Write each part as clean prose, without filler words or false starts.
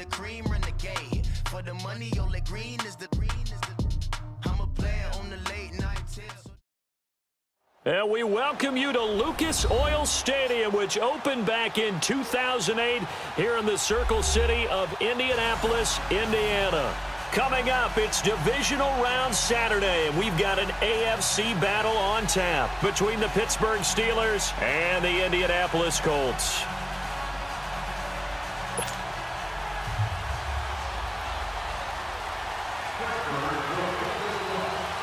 the cream renegade. For the money, Ole Green is the I'm a player on the late night tips. And we welcome you to Lucas Oil Stadium, which opened back in 2008 here in the Circle City of Indianapolis, Indiana. Coming up, it's Divisional Round Saturday, and we've got an AFC battle on tap between the Pittsburgh Steelers and the Indianapolis Colts.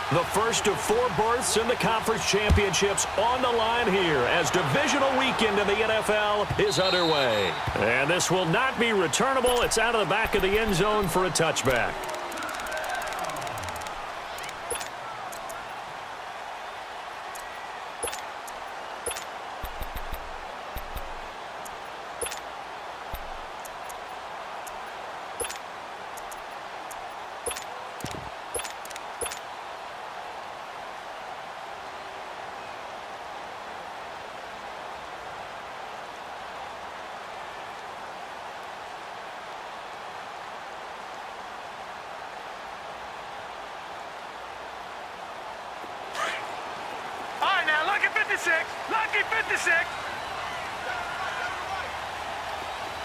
The first of 4 berths in the conference championships on the line here as divisional weekend in the NFL is underway. And this will not be returnable. It's out of the back of the end zone for a touchback. Lucky 56.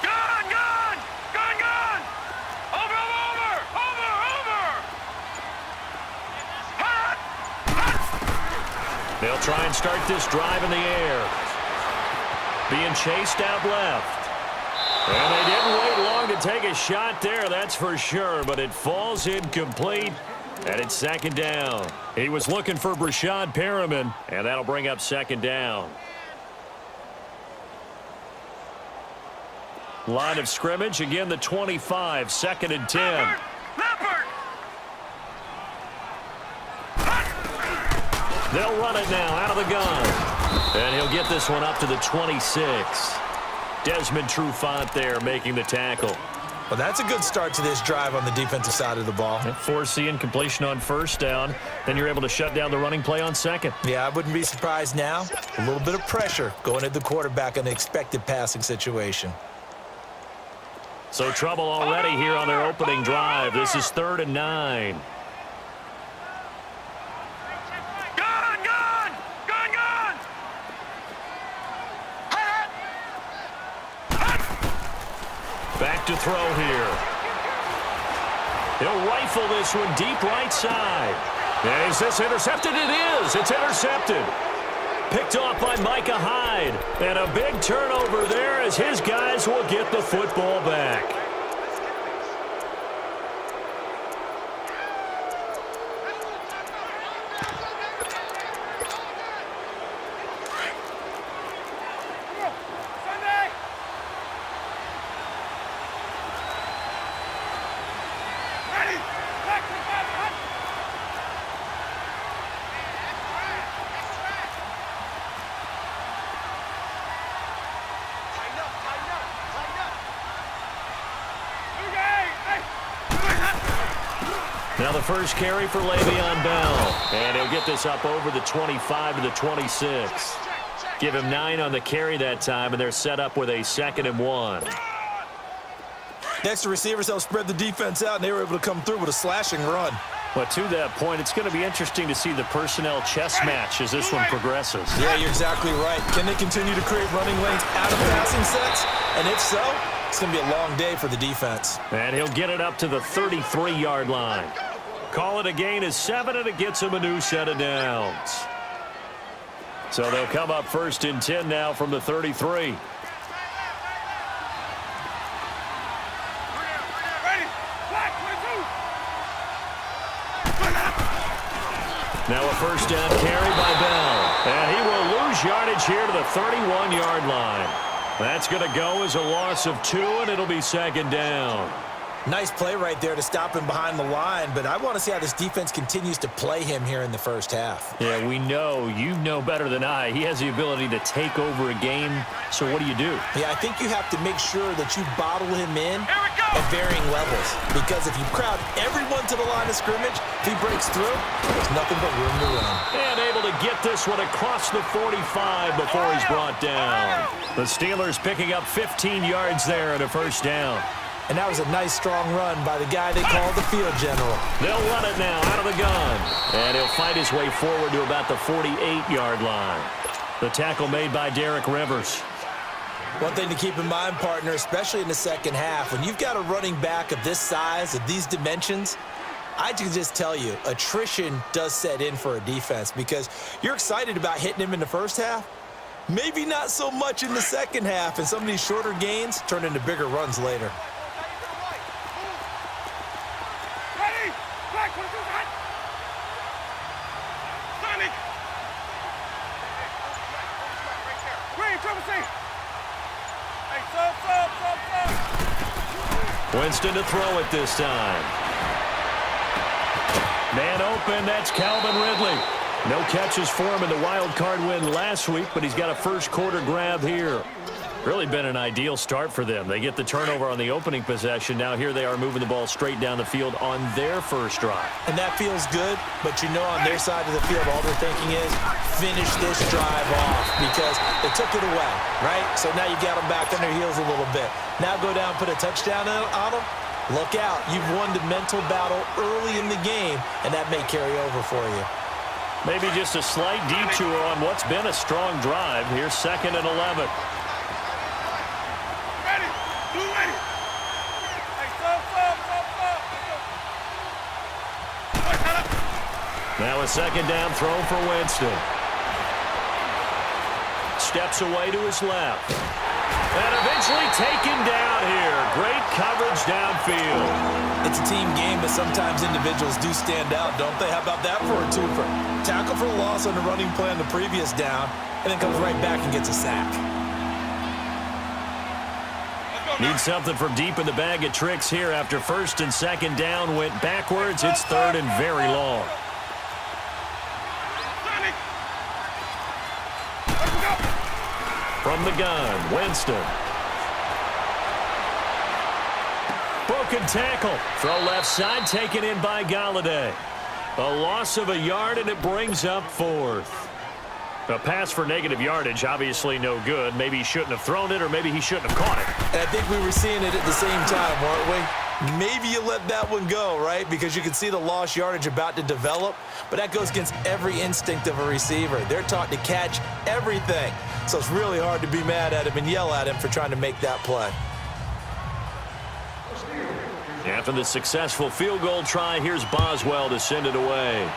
Gone. Over. They'll try and start this drive in the air. Being chased out left. And they didn't wait long to take a shot there, that's for sure, but it falls incomplete. And it's second down. He was looking for Brashad Perriman, and that'll bring up second down. Line of scrimmage, again the 25, 2nd and 10. Leopard. They'll run it now out of the gun. And he'll get this one up to the 26. Desmond Trufant there making the tackle. Well, that's a good start to this drive on the defensive side of the ball. Forcing completion on first down. Then you're able to shut down the running play on second. Yeah, I wouldn't be surprised now. A little bit of pressure going at the quarterback in the expected passing situation. So trouble already here on their opening drive. This is 3rd and 9. Back to throw here. He'll rifle this one deep right side. And is this intercepted? It is. It's intercepted. Picked off by Micah Hyde. And a big turnover there as his guys will get the football back. Now the first carry for Le'Veon Bell. And he'll get this up over the 25 to the 26. Give him 9 on the carry that time, and they're set up with a 2nd and 1. Next, the receivers help spread the defense out, and they were able to come through with a slashing run. But to that point, it's going to be interesting to see the personnel chess match as this one progresses. Yeah, you're exactly right. Can they continue to create running lanes out of passing sets? And if so, it's going to be a long day for the defense. And he'll get it up to the 33-yard line. Call it a gain of 7, and it gets him a new set of downs. So they'll come up 1st and 10 now from the 33. Now a first down carry by Bell. And he will lose yardage here to the 31-yard line. That's going to go as a loss of 2, and it'll be 2nd down. Nice play right there to stop him behind the line, but I want to see how this defense continues to play him here in the first half. Yeah, we know. You know better than I. He has the ability to take over a game, so what do you do? Yeah, I think you have to make sure that you bottle him in at varying levels, because if you crowd everyone to the line of scrimmage, if he breaks through, there's nothing but room to run. And able to get this one across the 45 before he's brought down. The Steelers picking up 15 yards there at a first down. And that was a nice, strong run by the guy they call the field general. They'll run it now out of the gun. And he'll fight his way forward to about the 48-yard line. The tackle made by Derek Rivers. One thing to keep in mind, partner, especially in the second half, when you've got a running back of this size, of these dimensions, I can just tell you, attrition does set in for a defense because you're excited about hitting him in the first half. Maybe not so much in the second half, and some of these shorter gains turn into bigger runs later. Ready? Back, what is that? Sonic! Green, trouble safe! Hey, sub. Winston to throw it this time. Man open, that's Calvin Ridley. No catches for him in the wild card win last week, but he's got a first quarter grab here. Really been an ideal start for them. They get the turnover on the opening possession. Now here they are moving the ball straight down the field on their first drive. And that feels good, but you know on their side of the field, all they're thinking is finish this drive off because they took it away, right? So now you got them back on their heels a little bit. Now go down, put a touchdown on them. Look out. You've won the mental battle early in the game, and that may carry over for you. Maybe just a slight detour on what's been a strong drive. Here's 2nd and 11. Ready? Blue ready? Hey, sub. Now a 2nd down throw for Winston. Steps away to his left. And eventually taken down here. Great coverage downfield. It's a team game, but sometimes individuals do stand out, don't they? How about that for a twofer? Tackle for loss on the running play on the previous down, and then comes right back and gets a sack. Need something from deep in the bag of tricks here after 1st and 2nd down went backwards. It's 3rd and very long. From the gun, Winston. Broken tackle. Throw left side, taken in by Galladay. A loss of a yard, and it brings up 4th. A pass for negative yardage, obviously no good. Maybe he shouldn't have thrown it, or maybe he shouldn't have caught it. And I think we were seeing it at the same time, weren't we? Maybe you let that one go, right? Because you can see the lost yardage about to develop, but that goes against every instinct of a receiver. They're taught to catch everything. So it's really hard to be mad at him and yell at him for trying to make that play. After the successful field goal try, here's Boswell to send it away.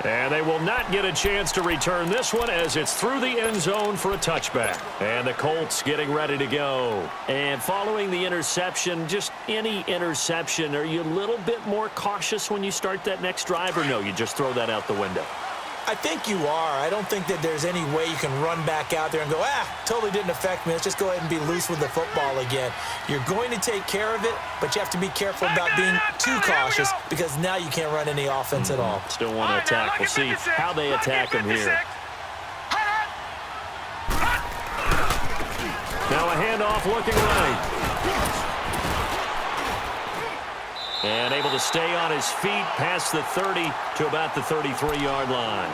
And they will not get a chance to return this one as it's through the end zone for a touchback. And the Colts getting ready to go. And following the interception, just any interception, are you a little bit more cautious when you start that next drive, or no, you just throw that out the window? I think you are. I don't think that there's any way you can run back out there and go, totally didn't affect me. Let's just go ahead and be loose with the football again. You're going to take care of it, but you have to be careful about being too cautious because now you can't run any offense at all. Still want to attack. We'll see how they attack him here. Now a handoff looking right. And able to stay on his feet past the 30 to about the 33-yard line.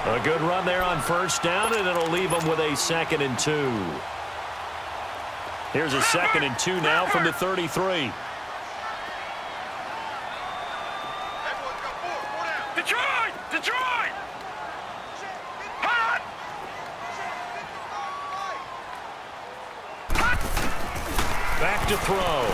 A good run there on 1st down, and it'll leave him with a 2nd and 2. Here's a 2nd and 2 now from the 33. Detroit! Back to throw.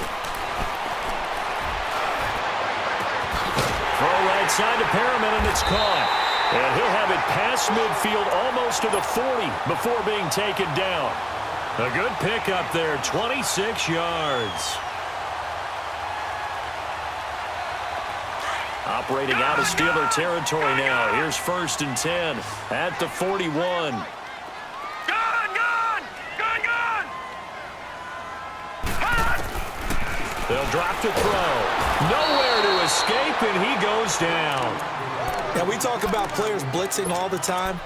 Throw right side to Perriman, and it's caught. And he'll have it past midfield almost to the 40 before being taken down. A good pickup there, 26 yards. Operating out of Steeler territory now. Here's 1st and 10 at the 41. They'll drop to throw. Nowhere to escape, and he goes down. Now, we talk about players blitzing all the time.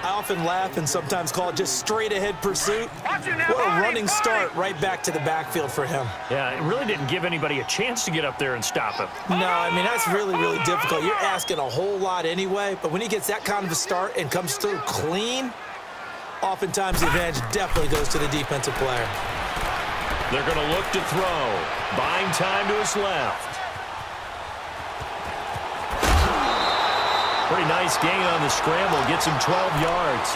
I often laugh and sometimes call it just straight-ahead pursuit. What a running start right back to the backfield for him. Yeah, it really didn't give anybody a chance to get up there and stop him. No, I mean, that's really, really difficult. You're asking a whole lot anyway, but when he gets that kind of a start and comes through clean, Oftentimes, the advantage definitely goes to the defensive player. They're going to look to throw. Buying time to his left. Pretty nice gain on the scramble. Gets him 12 yards.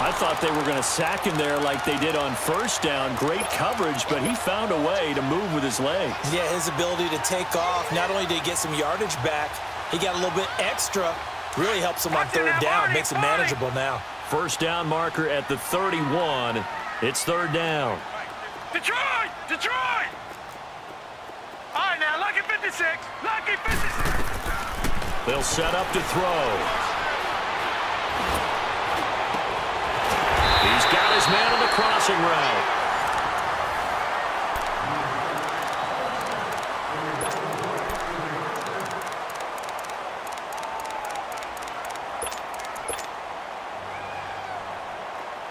I thought they were going to sack him there like they did on first down. Great coverage, but he found a way to move with his legs. Yeah, his ability to take off. Not only did he get some yardage back, he got a little bit extra. Really helps him on third down. Makes it manageable now. First down marker at the 31. It's third down. Detroit! Detroit! All right, now, lucky 56. Lucky 56. They'll set up to throw. He's got his man on the crossing route.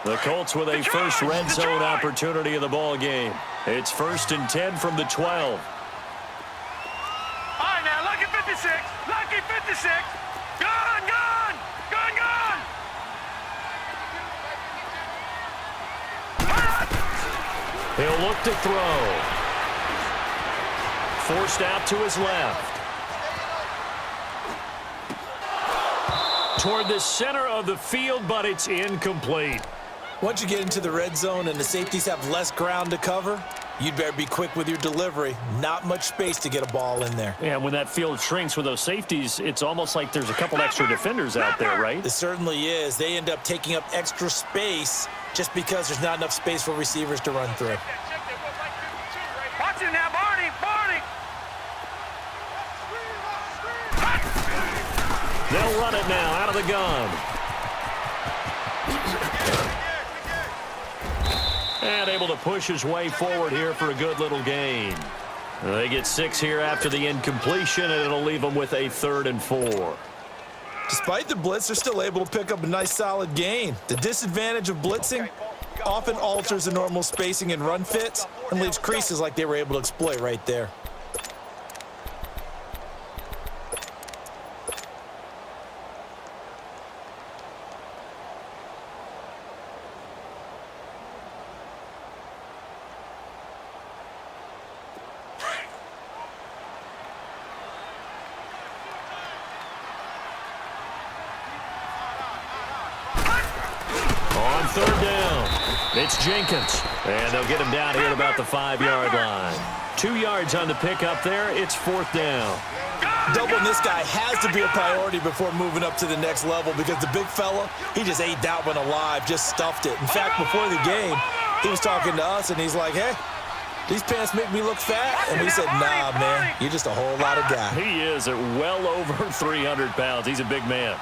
The Colts with a first red zone opportunity of the ball game. It's 1st and 10 from the 12. All right, now, lucky 56. Lucky 56. Gone, gone. Gone, gone. He'll look to throw. Forced out to his left. Toward the center of the field, but it's incomplete. Once you get into the red zone and the safeties have less ground to cover, you'd better be quick with your delivery. Not much space to get a ball in there. Yeah, when that field shrinks with those safeties, it's almost like there's a couple extra defenders out there, right? It certainly is. They end up taking up extra space just because there's not enough space for receivers to run through. Watch it now, Barney. Barney. They'll run it now out of the gun. And able to push his way forward here for a good little gain. They get 6 here after the incompletion, and it'll leave them with a 3rd and 4. Despite the blitz, they're still able to pick up a nice solid gain. The disadvantage of blitzing often alters the normal spacing and run fits and leaves creases like they were able to exploit right there. Third down. It's Jenkins. And they'll get him down here at about the 5-yard line. 2 yards on the pickup there. It's 4th down. Doubling this guy has to be a priority before moving up to the next level because the big fella, he just ate that one alive, just stuffed it. In fact, before the game, he was talking to us, and he's like, hey, these pants make me look fat. And we said, nah, man, you're just a whole lot of guy. He is at well over 300 pounds. He's a big man.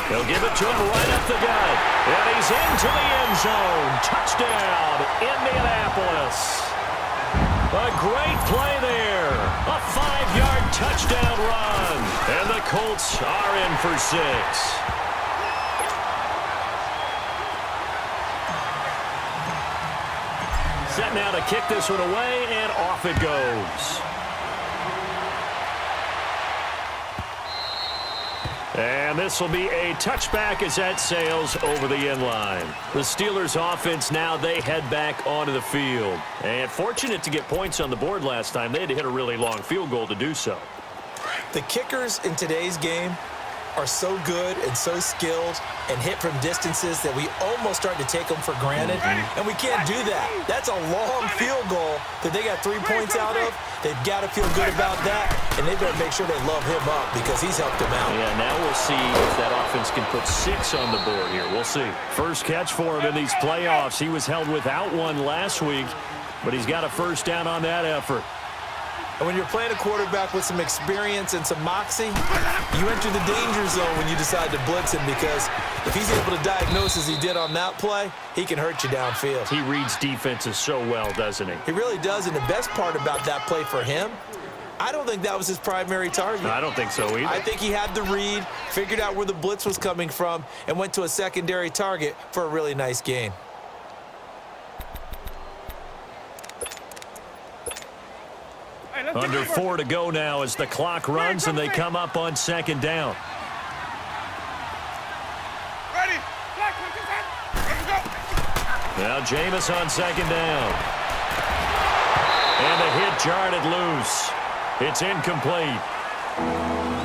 They'll give it to him right up the gut. And he's into the end zone. Touchdown, Indianapolis. A great play there. A 5-yard touchdown run. And the Colts are in for 6. Set now to kick this one away, and off it goes. And this will be a touchback as that sails over the end line. The Steelers offense now, they head back onto the field. And fortunate to get points on the board last time. They had to hit a really long field goal to do so. The kickers in today's game are so good and so skilled and hit from distances that we almost start to take them for granted. And we can't do that. That's a long field goal that they got 3 points out of. They've got to feel good about that, and they better make sure they love him up because he's helped them out. Yeah, now we'll see if that offense can put 6 on the board here. We'll see. First catch for him in these playoffs. He was held without one last week, but he's got a first down on that effort. And when you're playing a quarterback with some experience and some moxie, you enter the danger zone when you decide to blitz him because if he's able to diagnose as he did on that play, he can hurt you downfield. He reads defenses so well, doesn't he? He really does, and the best part about that play for him I don't think that was his primary target. I don't think so either. I think he had the read, figured out where the blitz was coming from, and went to a secondary target for a really nice gain. Under 4 to go now as the clock runs and they come up on second down. Ready? Now Jameis on second down. And a hit jarred loose. It's incomplete.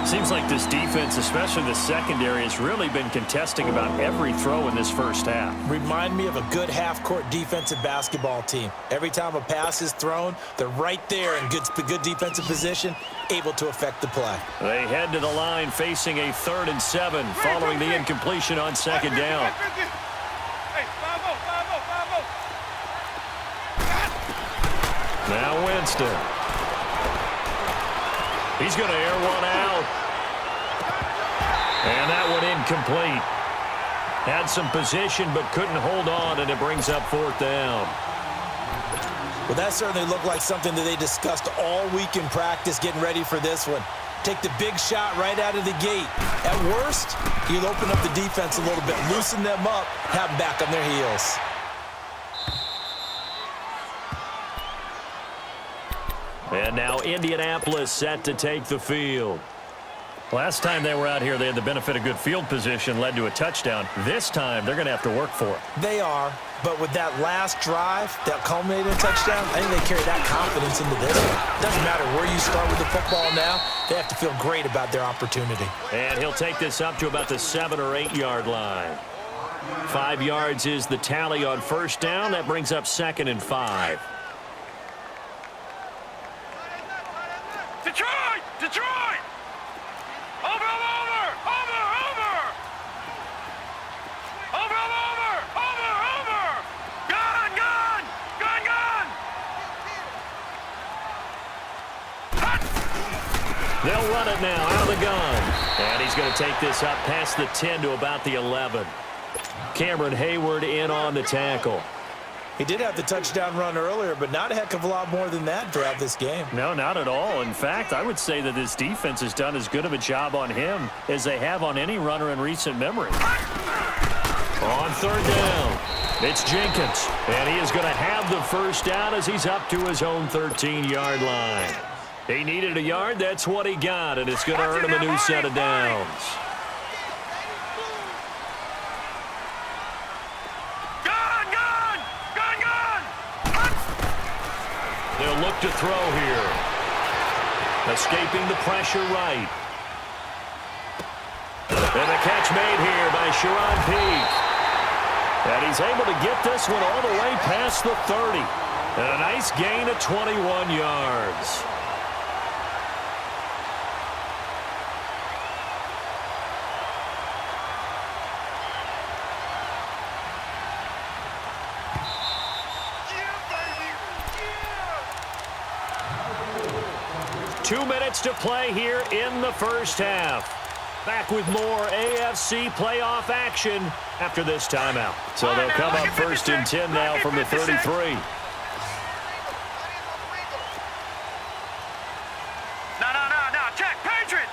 Seems like this defense, especially the secondary, has really been contesting about every throw in this first half. Remind me of a good half-court defensive basketball team. Every time a pass is thrown, they're right there in good defensive position, able to affect the play. They head to the line facing a 3rd and 7 following the incompletion on second down. Hey, 5-0. Now Winston. He's going to air one out. And that one incomplete. Had some position but couldn't hold on, and it brings up 4th down. Well, that certainly looked like something that they discussed all week in practice getting ready for this one. Take the big shot right out of the gate. At worst, you'll open up the defense a little bit, loosen them up, have them back on their heels. And now Indianapolis set to take the field. Last time they were out here, they had the benefit of good field position, led to a touchdown. This time, they're going to have to work for it. They are, but with that last drive, that culminated in touchdown, I think they carry that confidence into this one. Doesn't matter where you start with the football now, they have to feel great about their opportunity. And he'll take this up to about the 7 or 8 yard line. 5 yards is the tally on first down. That brings up 2nd and 5. Detroit! Over! Gun! They'll run it now out of the gun. And he's going to take this up past the 10 to about the 11. Cameron Hayward in on the tackle. He did have the touchdown run earlier, but not a heck of a lot more than that throughout this game. No, not at all. In fact, I would say that this defense has done as good of a job on him as they have on any runner in recent memory. On 3rd down, it's Jenkins. And he is going to have the first down as he's up to his own 13-yard line. He needed a yard. That's what he got, and it's going to earn him a new set of downs. They'll look to throw here. Escaping the pressure right. And a catch made here by Sharon Peake. And he's able to get this one all the way past the 30. And a nice gain of 21 yards. Two minutes to play here in the first half. Back with more AFC playoff action after this timeout. So they'll come up 1st and 10 now from the 33. No. Check. Patriot.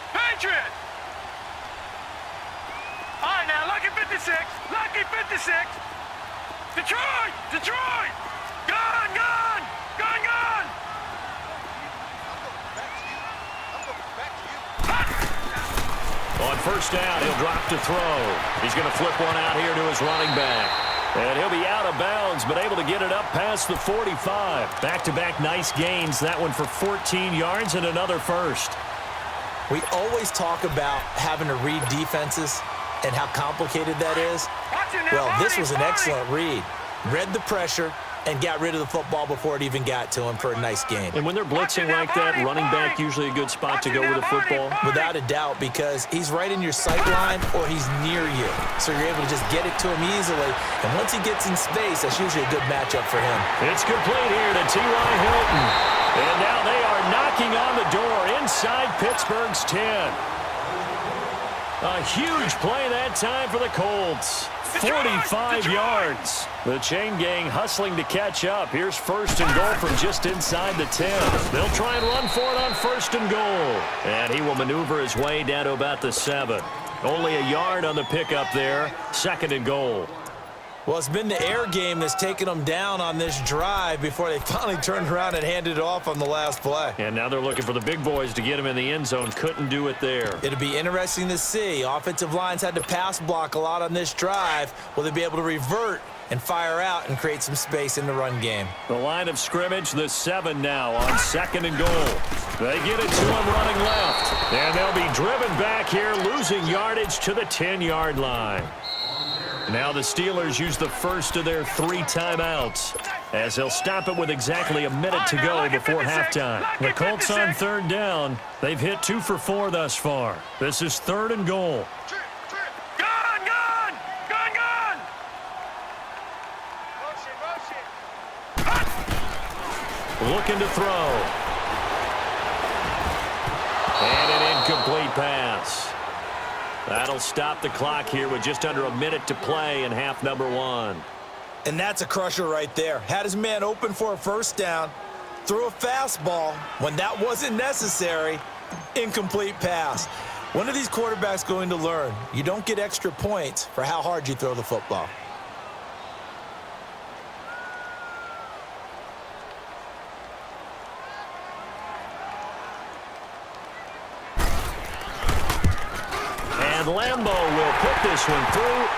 All right, now, lucky 56. Detroit. Gun. On first down, he'll drop to throw. He's going to flip one out here to his running back. And he'll be out of bounds, but able to get it up past the 45. Back-to-back nice gains. That one for 14 yards and another first. We always talk about having to read defenses and how complicated that is. Well, this was an excellent read. Read the pressure and got rid of the football before it even got to him for a nice gain. And when they're blitzing like that, running back usually a good spot to go with the football? Without a doubt, because he's right in your sight line or he's near you. So you're able to just get it to him easily. And once he gets in space, that's usually a good matchup for him. It's complete here to T.Y. Hilton. And now they are knocking on the door inside Pittsburgh's 10. A huge play that time for the Colts. 45 yards. The chain gang hustling to catch up. Here's first and goal from just inside the 10. They'll try and run for it on first and goal. And he will maneuver his way down to about the 7. Only a yard on the pickup there. Second and goal. Well, it's been the air game that's taken them down on this drive before they finally turned around and handed it off on the last play. And now they're looking for the big boys to get him in the end zone. Couldn't do it there. It'll be interesting to see. Offensive lines had to pass block a lot on this drive. Will they be able to revert and fire out and create some space in the run game? The line of scrimmage, the 7 now on second and goal. They get it to him running left. And they'll be driven back here, losing yardage to the 10-yard line. Now the Steelers use the first of their 3 timeouts as they'll stop it with exactly a minute to go before halftime. The Colts on third down. They've hit 2 for 4 thus far. This is third and goal. Gone, gone! Gone, gone! Looking to throw. And an incomplete pass. That'll stop the clock here with just under a minute to play in half number 1. And that's a crusher right there. Had his man open for a first down, threw a fastball when that wasn't necessary, incomplete pass. When are these quarterbacks going to learn? You don't get extra points for how hard you throw the football. And Lambeau will put this one through.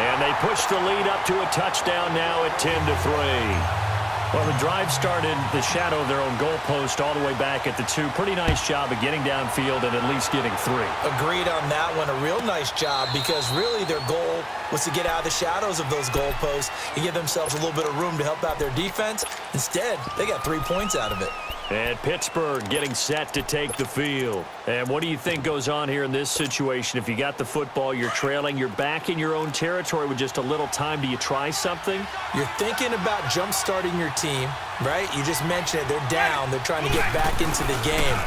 And they push the lead up to a touchdown now at 10-3. Well, the drive started the shadow of their own goalpost all the way back at the 2. Pretty nice job of getting downfield and at least getting 3. Agreed on that one. A real nice job because really their goal was to get out of the shadows of those goalposts and give themselves a little bit of room to help out their defense. Instead, they got 3 points out of it. And Pittsburgh getting set to take the field. And what do you think goes on here in this situation? If you got the football, you're trailing, you're back in your own territory with just a little time. Do you try something? You're thinking about jump-starting your team, right? You just mentioned it. They're down. They're trying to get back into the game.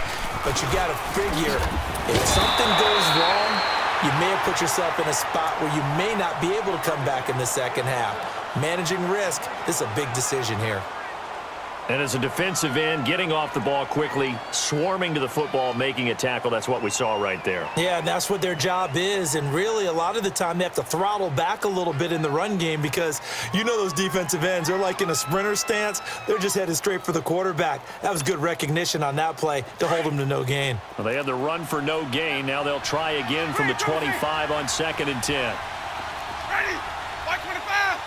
But you got to figure if something goes wrong, you may have put yourself in a spot where you may not be able to come back in the second half. Managing risk, this is a big decision here. And as a defensive end, getting off the ball quickly, swarming to the football, making a tackle, that's what we saw right there. Yeah, and that's what their job is. And really, a lot of the time, they have to throttle back a little bit in the run game because you know those defensive ends, they're like in a sprinter stance. They're just headed straight for the quarterback. That was good recognition on that play to hold them to no gain. Well, they had the run for no gain. Now they'll try again from the 25 on second and 10. Ready? White 25!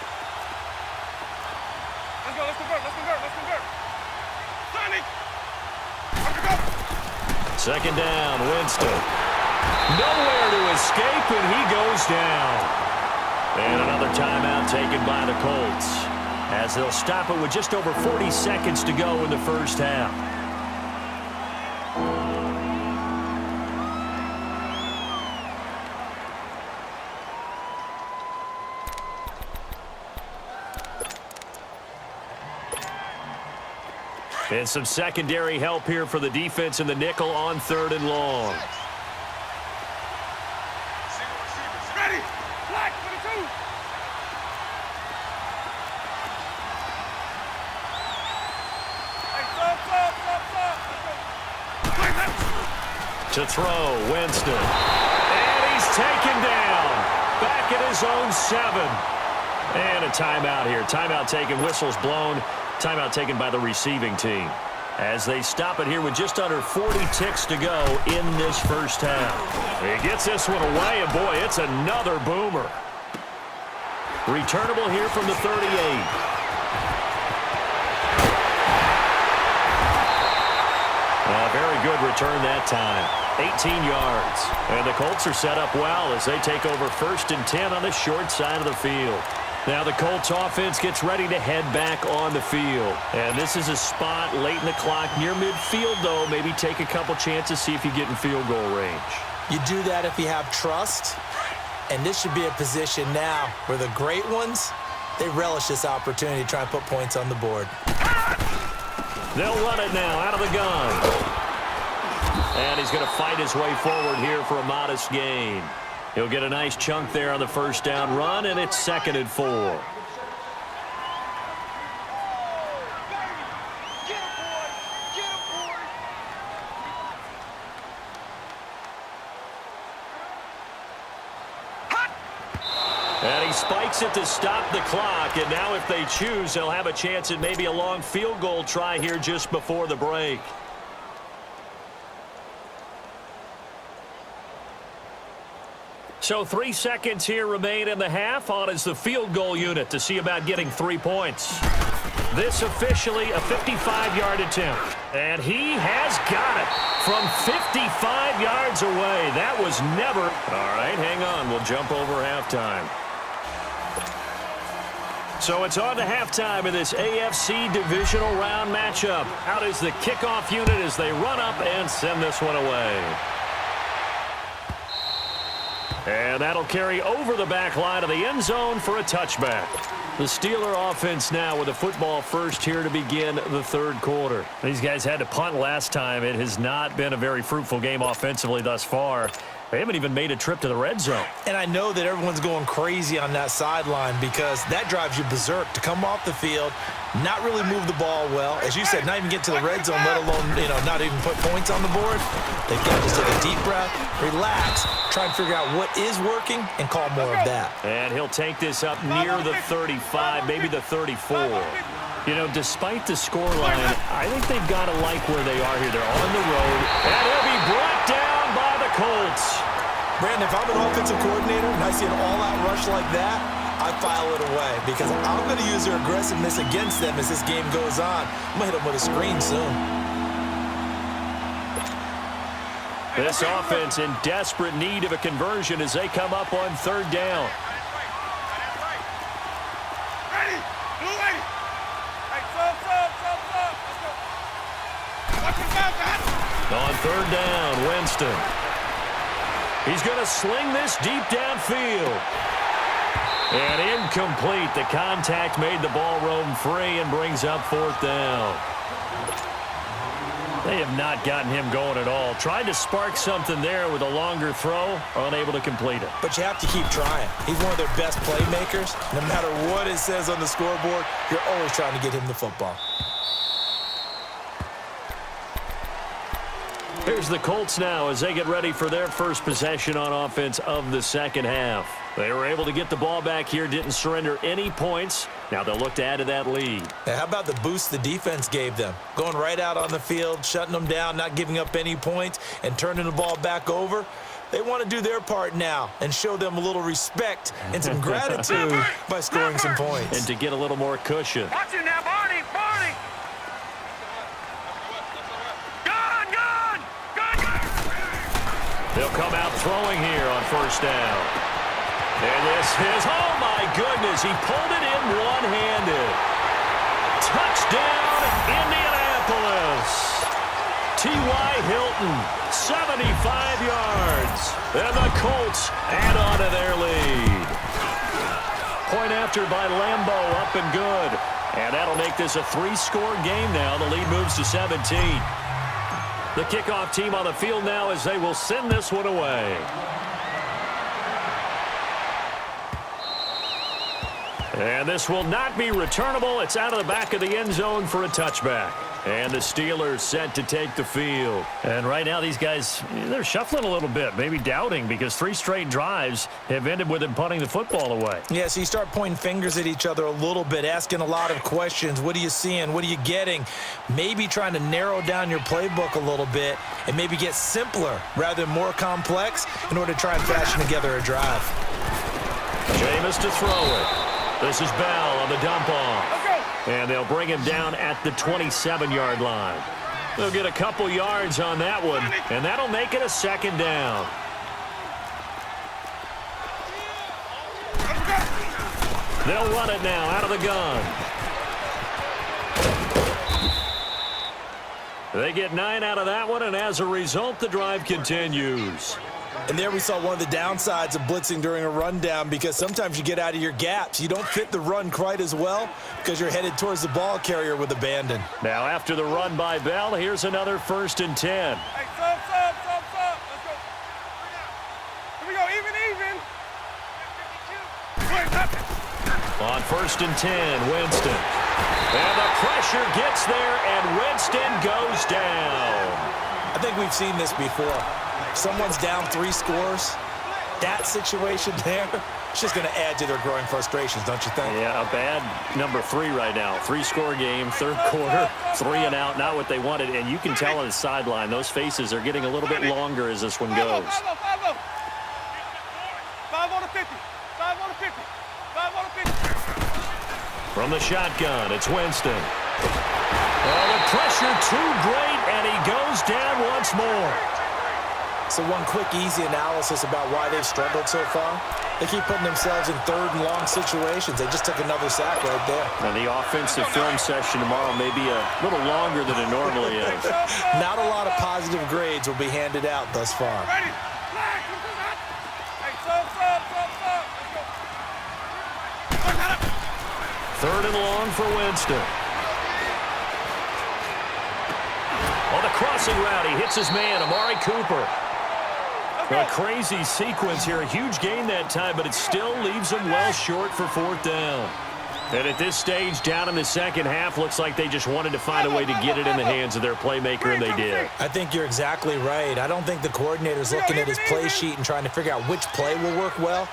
Let's go, let's convert, let's convert, let's convert. Sonny! Let's go! Second down, Winston. Nowhere to escape, and he goes down. And another timeout taken by the Colts as they'll stop it with just over 40 seconds to go in the first half. And some secondary help here for the defense in the nickel on third and long. Ready? Black 22! Hey, stop. To throw, Winston. And he's taken down. Back at his own 7. And a timeout here. Timeout taken, whistles blown. Timeout taken by the receiving team as they stop it here with just under 40 ticks to go in this first half. He gets this one away, and boy, it's another boomer. Returnable here from the 38. A very good return that time. 18 yards. And the Colts are set up well as they take over first and 10 on the short side of the field. Now the Colts offense gets ready to head back on the field. And this is a spot late in the clock near midfield, though. Maybe take a couple chances, see if you get in field goal range. You do that if you have trust. And this should be a position now where the great ones, they relish this opportunity to try and put points on the board. They'll run it now out of the gun. And he's going to fight his way forward here for a modest gain. He'll get a nice chunk there on the first down run, and it's 2nd and 4. And he spikes it to stop the clock, and now if they choose, they'll have a chance at maybe a long field goal try here just before the break. So 3 seconds here remain in the half. On is the field goal unit to see about getting 3 points. This officially a 55-yard attempt. And he has got it from 55 yards away. That was never. All right, hang on. We'll jump over halftime. So it's on to halftime in this AFC divisional round matchup. Out is the kickoff unit as they run up and send this one away. And that'll carry over the back line of the end zone for a touchback. The Steeler offense now with the football first here to begin the third quarter. These guys had to punt last time. It has not been a very fruitful game offensively thus far. They haven't even made a trip to the red zone. And I know that everyone's going crazy on that sideline because that drives you berserk to come off the field, not really move the ball well. As you said, not even get to the red zone, let alone, not even put points on the board. They've got to just take a deep breath, relax, try and figure out what is working, and call more of that. And he'll take this up near the 35, maybe the 34. Despite the scoreline, I think they've got to like where they are here. They're on the road, and he'll be brought down by the Colts. Brandon, if I'm an offensive coordinator and I see an all-out rush like that, I file it away because I'm going to use their aggressiveness against them as this game goes on. I'm going to hit them with a screen soon. This offense in desperate need of a conversion as they come up on third down. On third down, Winston. He's going to sling this deep downfield. And incomplete. The contact made the ball roam free and brings up fourth down. They have not gotten him going at all. Tried to spark something there with a longer throw, unable to complete it. But you have to keep trying. He's one of their best playmakers. No matter what it says on the scoreboard, you're always trying to get him the football. Here's the Colts now as they get ready for their first possession on offense of the second half. They were able to get the ball back here, didn't surrender any points. Now they'll look to add to that lead. Now, how about the boost the defense gave them? Going right out on the field, shutting them down, not giving up any points, and turning the ball back over. They want to do their part now and show them a little respect and some gratitude by scoring some points. And to get a little more cushion. Watch it now, Barney! Barney! Gone! They'll come out throwing here on first down. And this is, oh my goodness, he pulled it in one-handed. Touchdown, Indianapolis. T.Y. Hilton, 75 yards. And the Colts add on to their lead. Point after by Lambeau, up and good. And that'll make this a 3-score game now. The lead moves to 17. The kickoff team on the field now as they will send this one away. And this will not be returnable. It's out of the back of the end zone for a touchback. And the Steelers set to take the field. And right now these guys, they're shuffling a little bit, maybe doubting, because 3 straight drives have ended with them punting the football away. Yeah, so you start pointing fingers at each other a little bit, asking a lot of questions. What are you seeing? What are you getting? Maybe trying to narrow down your playbook a little bit and maybe get simpler rather than more complex in order to try and fashion together a drive. Jameis to throw it. This is Bell on the dump off. And they'll bring him down at the 27-yard line. They'll get a couple yards on that one, and that'll make it a second down. They'll run it now out of the gun. They get 9 out of that one, and as a result, the drive continues. And there we saw one of the downsides of blitzing during a rundown because sometimes you get out of your gaps. You don't fit the run quite as well because you're headed towards the ball carrier with abandon. Now after the run by Bell, here's another 1st and 10. Hey, stop. Let's go. Here we go, even. 1st and 10, Winston. And the pressure gets there, and Winston goes down. I think we've seen this before. Someone's down 3 scores. That situation there, it's just going to add to their growing frustrations, don't you think? Yeah, a bad number 3 right now. 3-score game, third quarter, 3 and out, not what they wanted. And you can tell on the sideline, those faces are getting a little bit longer as this one goes. 5 on the 50. 5 on the 50. 5 on the 50. From the shotgun, it's Winston. Oh, the pressure too great, and he goes down once more. So one quick, easy analysis about why they've struggled so far. They keep putting themselves in third and long situations. They just took another sack right there. And the offensive film session tomorrow may be a little longer than it normally is. Not a lot of positive grades will be handed out thus far. Ready. Hey, sub. Third and long for Winston. On the crossing route, he hits his man, Amari Cooper. A crazy sequence here. A huge gain that time, but it still leaves him well short for 4th down. And at this stage, down in the second half, looks like they just wanted to find a way to get it in the hands of their playmaker, and they did. I think you're exactly right. I don't think the coordinator's looking at his play sheet and trying to figure out which play will work well.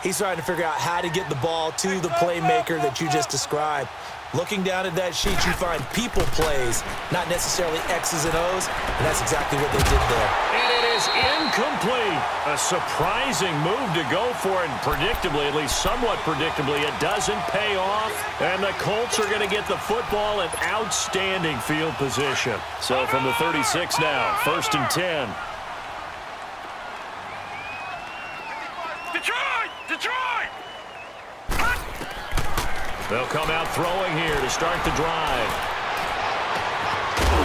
He's trying to figure out how to get the ball to the playmaker that you just described. Looking down at that sheet, you find people plays, not necessarily X's and O's, and that's exactly what they did there. And it is incomplete. A surprising move to go for it, and predictably, at least somewhat predictably, it doesn't pay off, and the Colts are going to get the football in outstanding field position. So from the 36 now, 1st and 10. Detroit! They'll come out throwing here to start the drive.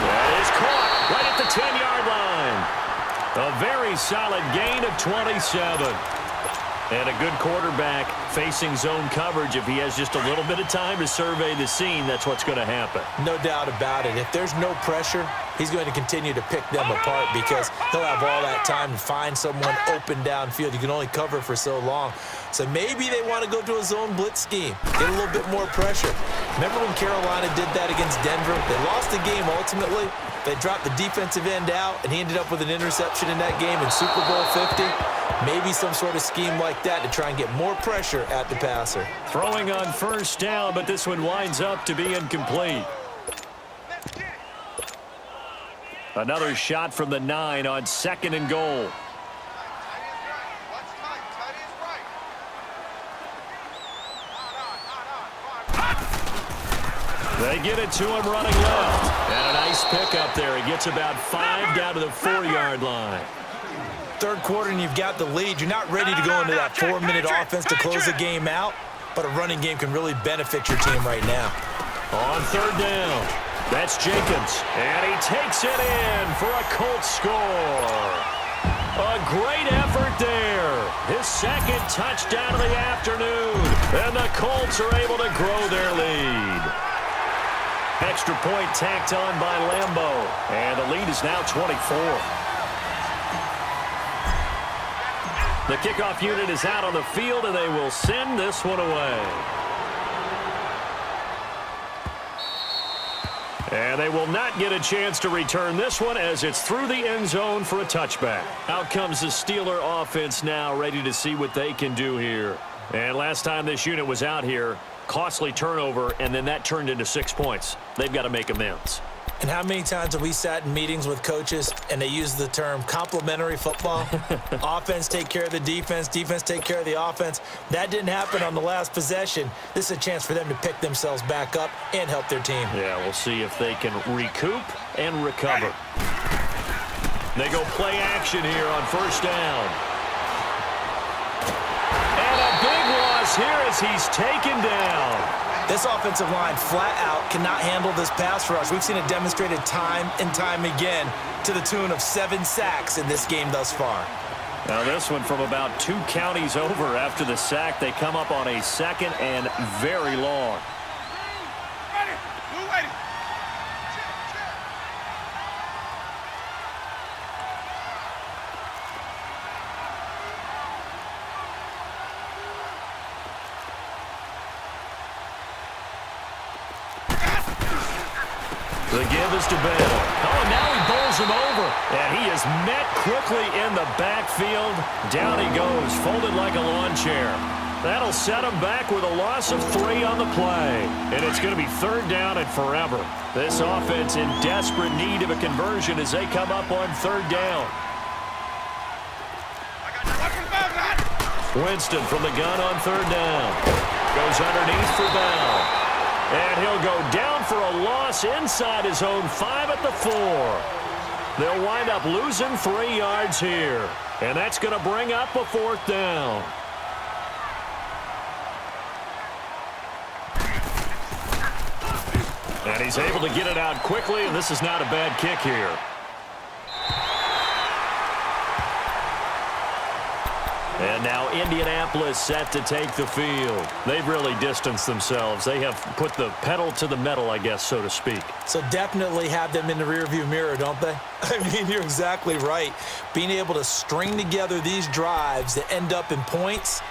That is caught right at the 10-yard line. A very solid gain of 27. And a good quarterback facing zone coverage. If he has just a little bit of time to survey the scene, that's what's going to happen. No doubt about it. If there's no pressure, he's going to continue to pick them apart because he'll have all that time to find someone open downfield. You can only cover for so long. So maybe they want to go to a zone blitz scheme, get a little bit more pressure. Remember when Carolina did that against Denver? They lost the game ultimately. They dropped the defensive end out, and he ended up with an interception in that game in Super Bowl 50. Maybe some sort of scheme like that to try and get more pressure at the passer. Throwing on 1st down, but this one winds up to be incomplete. Another shot from the 9 on 2nd and goal. They get it to him running left. And a nice pickup there. He gets about 5 down to the 4-yard line. Third quarter and you've got the lead. You're not ready to go into that 4-minute offense to close the game out, but a running game can really benefit your team right now. On 3rd down, that's Jenkins, and he takes it in for a Colts score. A great effort there. His 2nd touchdown of the afternoon, and the Colts are able to grow their lead. Extra point tacked on by Lambeau, and the lead is now 24. The kickoff unit is out on the field, and they will send this one away. And they will not get a chance to return this one as it's through the end zone for a touchback. Out comes the Steeler offense now, ready to see what they can do here. And last time this unit was out here, costly turnover, and then that turned into 6 points. They've got to make amends. And how many times have we sat in meetings with coaches and they use the term complementary football? Offense take care of the defense, defense take care of the offense. That didn't happen on the last possession. This is a chance for them to pick themselves back up and help their team. Yeah, we'll see if they can recoup and recover. They go play action here on 1st down. And a big loss here as he's taken down. This offensive line flat out cannot handle this pass rush. We've seen it demonstrated time and time again to the tune of 7 sacks in this game thus far. Now this one from about 2 counties over after the sack. They come up on a 2nd and very long. The give is to Bell. Oh, and now he bowls him over. And he is met quickly in the backfield. Down he goes, folded like a lawn chair. That'll set him back with a loss of 3 on the play. And it's going to be 3rd down and forever. This offense in desperate need of a conversion as they come up on 3rd down. Winston from the gun on 3rd down. Goes underneath for Bell. And he'll go down for a loss inside his own 5 at the 4. They'll wind up losing 3 yards here. And that's going to bring up a 4th down. And he's able to get it out quickly, and this is not a bad kick here. And now Indianapolis set to take the field. They've really distanced themselves. They have put the pedal to the metal, I guess, so to speak. So definitely have them in the rearview mirror, don't they? I mean, you're exactly right. Being able to string together these drives that end up in points,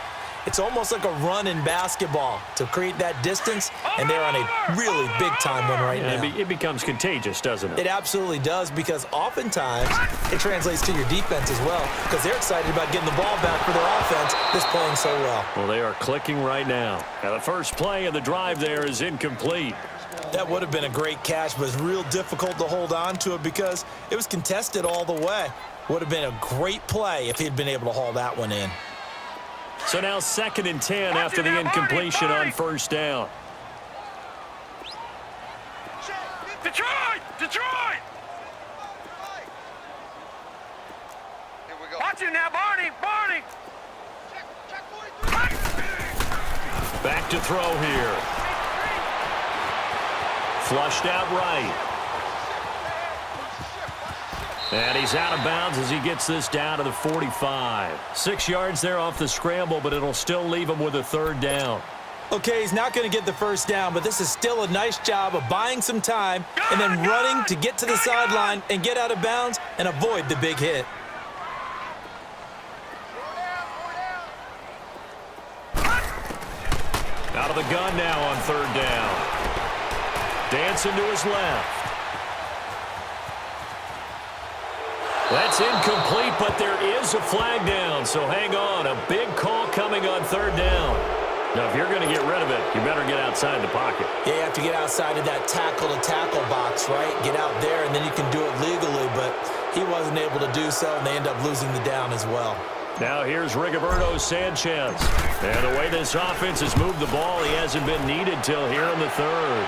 it's almost like a run in basketball to create that distance, and they're on a really big-time one right now. It becomes contagious, doesn't it? It absolutely does, because oftentimes it translates to your defense as well, because they're excited about getting the ball back for their offense that's playing so well. Well, they are clicking right now. Now, the first play of the drive there is incomplete. That would have been a great catch, but it's real difficult to hold on to it because it was contested all the way. Would have been a great play if he'd been able to haul that one in. So now 2nd and 10 after the incompletion on 1st down. Detroit! Detroit! Here we go. Watch it now, Barney! Barney! Back to throw here. Flushed out right. And he's out of bounds as he gets this down to the 45. 6 yards there off the scramble, but it'll still leave him with a 3rd down. Okay, he's not going to get the 1st down, but this is still a nice job of buying some time and then running to get to the sideline and get out of bounds and avoid the big hit. Out of the gun now on 3rd down. Dancing to his left. That's incomplete, but there is a flag down, so hang on. A big call coming on 3rd down. Now, if you're going to get rid of it, you better get outside the pocket. Yeah, you have to get outside of that tackle-to-tackle box, right? Get out there, and then you can do it legally, but he wasn't able to do so, and they end up losing the down as well. Now here's Rigoberto Sanchez. And the way this offense has moved the ball, he hasn't been needed till here in the 3rd.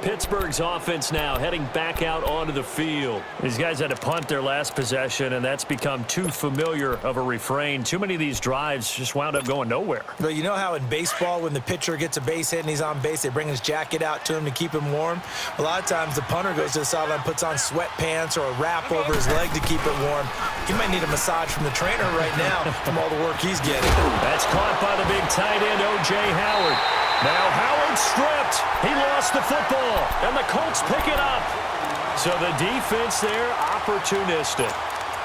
Pittsburgh's offense now heading back out onto the field. These guys had to punt their last possession, and that's become too familiar of a refrain. Too many of these drives just wound up going nowhere. But you know how in baseball, when the pitcher gets a base hit and he's on base, they bring his jacket out to him to keep him warm? A lot of times the punter goes to the sideline, puts on sweatpants or a wrap over his leg to keep it warm. He might need a massage from the trainer right now from all the work he's getting. That's caught by the big tight end, O.J. Howard. Now Howard stripped. He lost the football, and the Colts pick it up. So the defense there, opportunistic.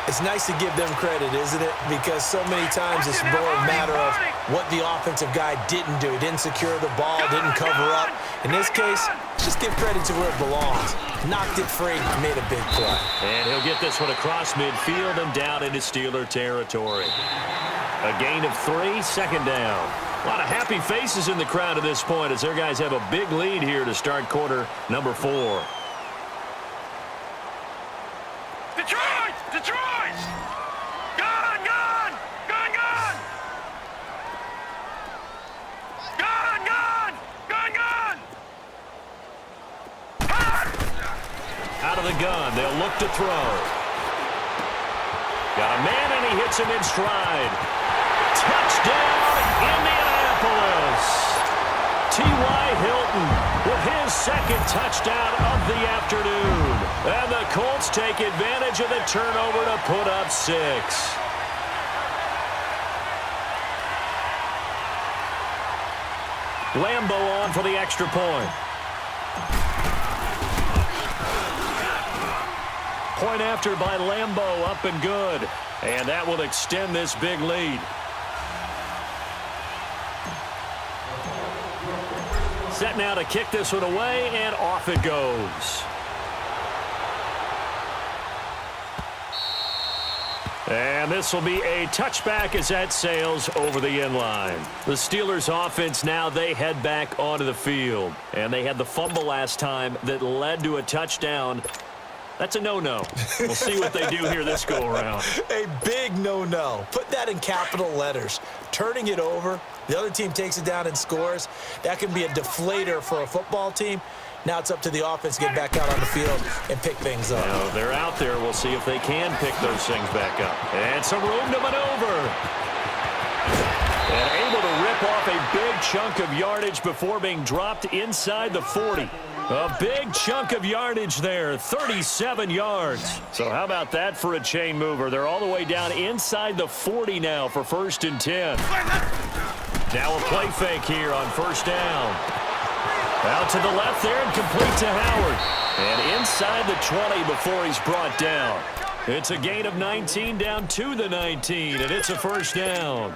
It's nice to give them credit, isn't it? Because so many times it's more a matter of what the offensive guy didn't do. He didn't secure the ball, didn't cover up. In this case, just give credit to where it belongs. Knocked it free, made a big play. And he'll get this one across midfield and down into Steeler territory. A gain of 3, 2nd down. A lot of happy faces in the crowd at this point as their guys have a big lead here to start quarter number 4. Detroit! Detroit! Gun! Gun! Gun! Gun! Gun! Gun! Gun! Gun! Out of the gun, they'll look to throw. Got a man, and he hits him in stride. Touchdown, Indianapolis! T.Y. Hilton with his 2nd touchdown of the afternoon. And the Colts take advantage of the turnover to put up 6. Lambeau on for the extra point. Point after by Lambeau, up and good. And that will extend this big lead. Set now to kick this one away, and off it goes. And this will be a touchback as that sails over the end line. The Steelers offense now, they head back onto the field. And they had the fumble last time that led to a touchdown. That's a no-no. We'll see what they do here this go-around. A big no-no. Put that in capital letters. Turning it over, the other team takes it down and scores. That can be a deflator for a football team. Now it's up to the offense to get back out on the field and pick things up. Now they're out there. We'll see if they can pick those things back up. And some room to maneuver. And able to rip off a big chunk of yardage before being dropped inside the 40. A big chunk of yardage there, 37 yards. So how about that for a chain mover? They're all the way down inside the 40 now for 1st and 10. Now a play fake here on 1st down. Out to the left there and complete to Howard. And inside the 20 before he's brought down. It's a gain of 19 down to the 19, and it's a 1st down.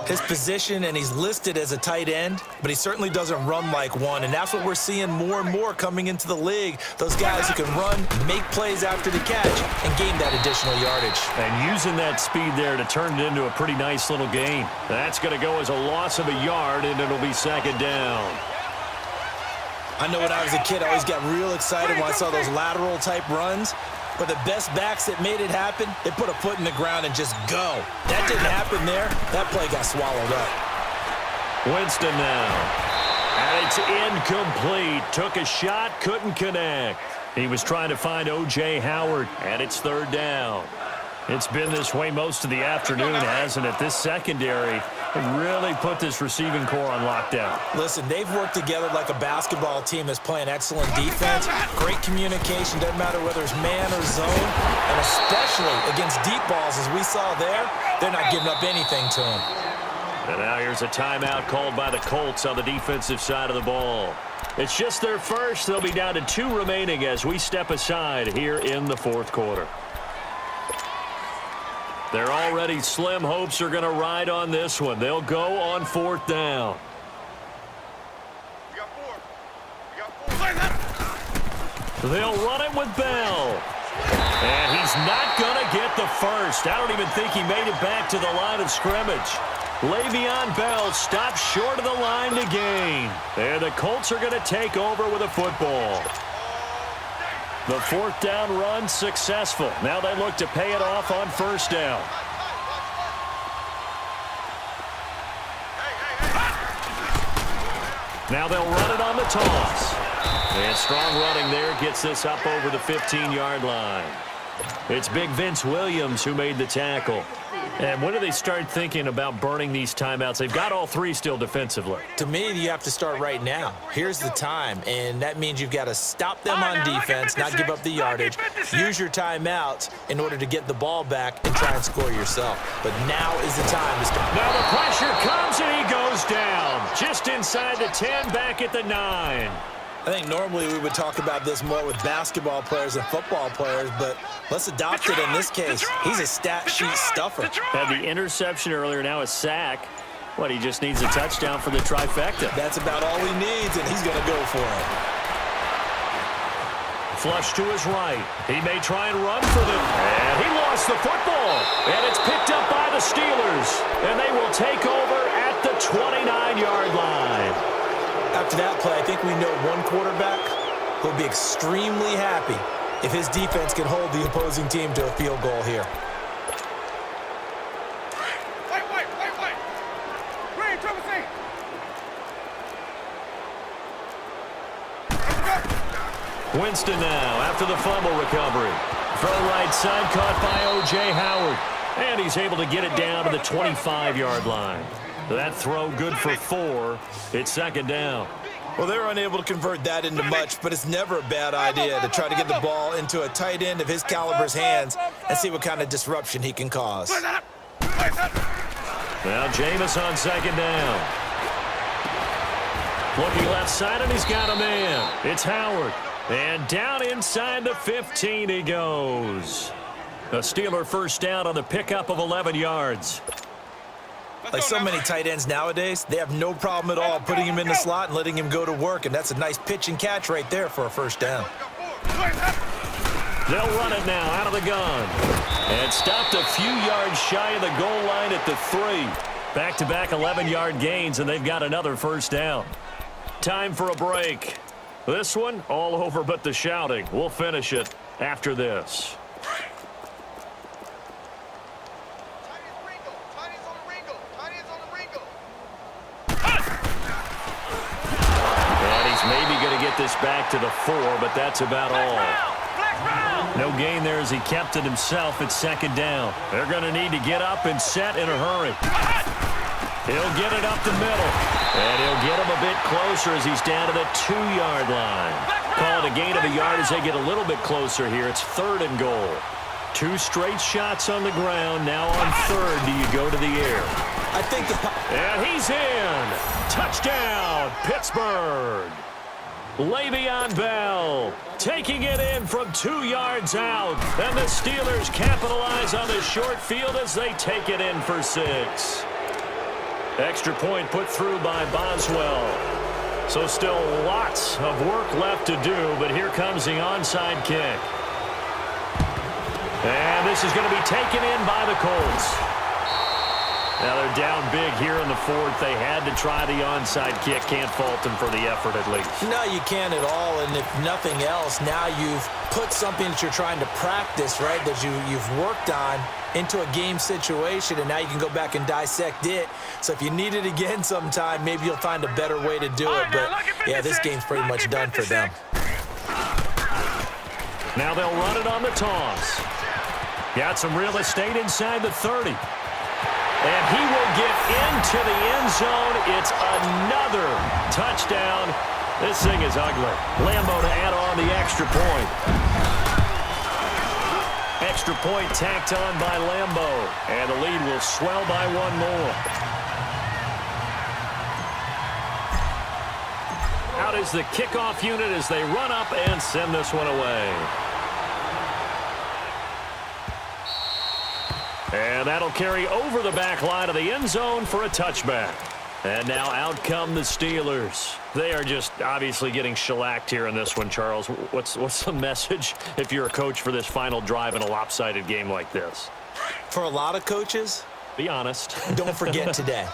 His position, and he's listed as a tight end, but he certainly doesn't run like one, and that's what we're seeing more and more coming into the league. Those guys who can run, make plays after the catch, and gain that additional yardage. And using that speed there to turn it into a pretty nice little gain. That's going to go as a loss of a yard, and it'll be 2nd down. I know when I was a kid, I always got real excited when I saw those lateral-type runs. But the best backs that made it happen, they put a foot in the ground and just go. That didn't happen there. That play got swallowed up. Winston now. And it's incomplete. Took a shot, couldn't connect. He was trying to find O.J. Howard, and it's 3rd down. It's been this way most of the afternoon, hasn't it? This secondary really put this receiving core on lockdown. Listen, they've worked together like a basketball team that's playing excellent defense. Great communication, doesn't matter whether it's man or zone. And especially against deep balls, as we saw there, they're not giving up anything to them. And now here's a timeout called by the Colts on the defensive side of the ball. It's just their first. They'll be down to 2 remaining as we step aside here in the 4th quarter. Their already slim hopes are going to ride on this one. They'll go on 4th down. We got 4. They'll run it with Bell. And he's not going to get the first. I don't even think he made it back to the line of scrimmage. Le'Veon Bell stopped short of the line to gain. And the Colts are going to take over with a football. The 4th down run successful. Now they look to pay it off on 1st down. Now they'll run it on the toss. And strong running there gets this up over the 15-yard line. It's big Vince Williams who made the tackle. And when do they start thinking about burning these timeouts? They've got all 3 still defensively. To me, you have to start right now. Here's the time, and that means you've got to stop them on defense, not give up the yardage, use your timeouts in order to get the ball back and try and score yourself. But now is the time to start. Now the pressure comes, and he goes down. Just inside the 10, back at the 9. I think normally we would talk about this more with basketball players and football players, but let's adopt it in this case. He's a stat sheet stuffer. Had the interception earlier, now a sack. What, he just needs a touchdown for the trifecta. That's about all he needs, and he's going to go for it. Flush to his right. He may try and run for them. And he lost the football. And it's picked up by the Steelers. And they will take over at the 29-yard line. After that play, I think we know one quarterback will be extremely happy if his defense can hold the opposing team to a field goal here. Wait. Green, trouble C. Winston now after the fumble recovery. Throw right side caught by O.J. Howard. And he's able to get it down to the 25-yard line. That throw good for 4. It's 2nd down. Well, they're unable to convert that into much, but it's never a bad idea to try to get the ball into a tight end of his caliber's hands and see what kind of disruption he can cause. Now Jameis on 2nd down. Looking left side, and he's got a man. It's Howard. And down inside the 15 he goes. A Steeler 1st down on the pickup of 11 yards. Like so many tight ends nowadays, they have no problem at all putting him in the slot and letting him go to work, and that's a nice pitch and catch right there for a first down. They'll run it now out of the gun. And stopped a few yards shy of the goal line at the 3. Back-to-back 11-yard gains, and they've got another first down. Time for a break. This one, all over but the shouting. We'll finish it after this. And he's maybe going to get this back to the 4, but that's about all. No gain there as he kept it himself at second down. They're going to need to get up and set in a hurry. He'll get it up the middle. And he'll get him a bit closer as he's down to the 2-yard line. Call it a gain of a yard as they get a little bit closer here. It's 3rd and goal. 2 straight shots on the ground. Now on 3rd, do you go to the air? I think and he's in. Touchdown, Pittsburgh. Le'Veon Bell taking it in from 2 yards out. And the Steelers capitalize on the short field as they take it in for 6. Extra point put through by Boswell. So still lots of work left to do, but here comes the onside kick. And this is going to be taken in by the Colts. Now they're down big here in the 4th. They had to try the onside kick. Can't fault them for the effort at least. No, you can't at all. And if nothing else, now you've put something that you're trying to practice, right, that you've worked on into a game situation, and now you can go back and dissect it. So if you need it again sometime, maybe you'll find a better way to do it. But, yeah, this game's pretty much done for them. Now they'll run it on the toss. Got some real estate inside the 30. And he will get into the end zone. It's another touchdown. This thing is ugly. Lambo to add on the extra point. Extra point tacked on by Lambo. And the lead will swell by 1 more. Out is the kickoff unit as they run up and send this one away. And that'll carry over the back line of the end zone for a touchback. And now out come the Steelers. They are just obviously getting shellacked here in this one, Charles. What's the message if you're a coach for this final drive in a lopsided game like this? For a lot of coaches, be honest. Don't forget today.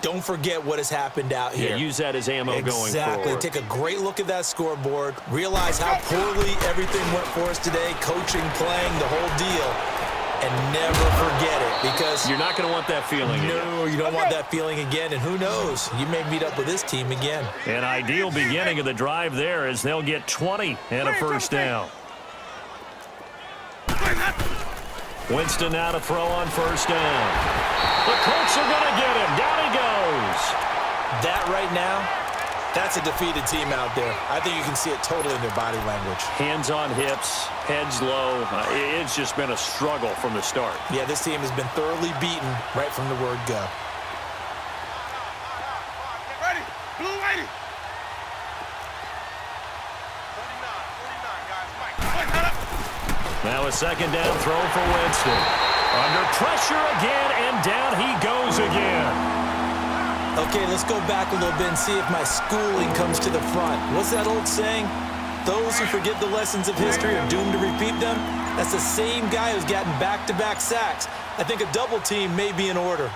Don't forget what has happened out here. Yeah, use that as ammo going forward. Exactly. Take a great look at that scoreboard. Realize how poorly everything went for us today. Coaching, playing, the whole deal. And never forget it, because you're not going to want that feeling again. No, you don't want that feeling again. And who knows? You may meet up with this team again. An ideal beginning of the drive there as they'll get 20 and a first down. Winston now to throw on first down. The Colts are going to get him. Down he goes. That right now, that's a defeated team out there. I think you can see it totally in their body language. Hands on hips, heads low. It's just been a struggle from the start. Yeah, this team has been thoroughly beaten right from the word go. Get ready. Blue lady. 49, guys. Now a second down throw for Winston. Under pressure again, and down he goes again. Okay, let's go back a little bit and see if my schooling comes to the front. What's that old saying? Those who forget the lessons of history are doomed to repeat them. That's the same guy who's gotten back-to-back sacks. I think a double team may be in order.